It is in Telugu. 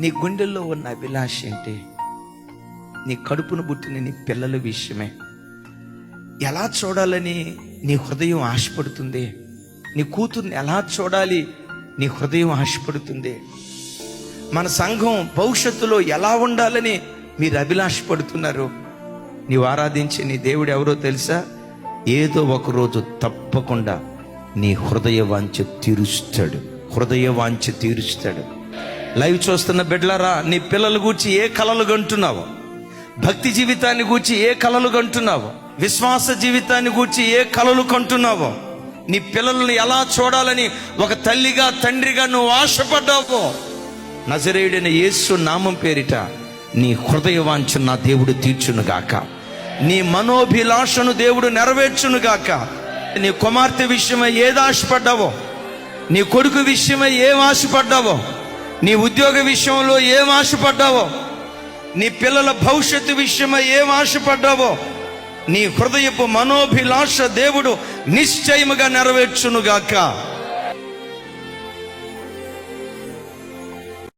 నీ గుండెల్లో ఉన్న అభిలాష ఏంటి? నీ కడుపును పుట్టిన నీ పిల్లల విషయమే. ఎలా చూడాలని నీ హృదయం ఆశపడుతుంది? నీ కూతుర్ని ఎలా చూడాలి నీ హృదయం ఆశపడుతుంది? మన సంఘం భవిష్యత్తులో ఎలా ఉండాలని మీరు అభిలాషపడుతున్నారు? నీవు ఆరాధించే నీ దేవుడు ఎవరో తెలుసా? ఏదో ఒకరోజు తప్పకుండా నీ హృదయ వాంఛ తీరుస్తాడు. హృదయ వాంఛ తీరుస్తాడు. లైవ్ చూస్తున్న బిడ్డలారా, నీ పిల్లల గూర్చి ఏ కలలు కంటున్నావో, భక్తి జీవితాన్ని గూర్చి ఏ కలలు కంటున్నావో, విశ్వాస జీవితాన్ని గూర్చి ఏ కలలు కంటున్నావో, నీ పిల్లల్ని ఎలా చూడాలని ఒక తల్లిగా తండ్రిగా నువ్వు ఆశపడ్డావో, నజరేయుడైన యేసు నామం పేరిట నీ హృదయ వాంఛ నా దేవుడు తీర్చునుగాక. నీ మనోభిలాషను దేవుడు నెరవేర్చునుగాక. నీ కుమార్తె విషయమై ఏది ఆశపడ్డావో, నీ కొడుకు విషయమై ఏం ఆశపడ్డావో, నీ ఉద్యోగ విషయంలో ఏం ఆశపడ్డావో, నీ పిల్లల భవిష్యత్తు విషయమై ఏం ఆశపడ్డావో, నీ హృదయపు మనోభిలాష దేవుడు నిశ్చయముగా నెరవేర్చునుగాక.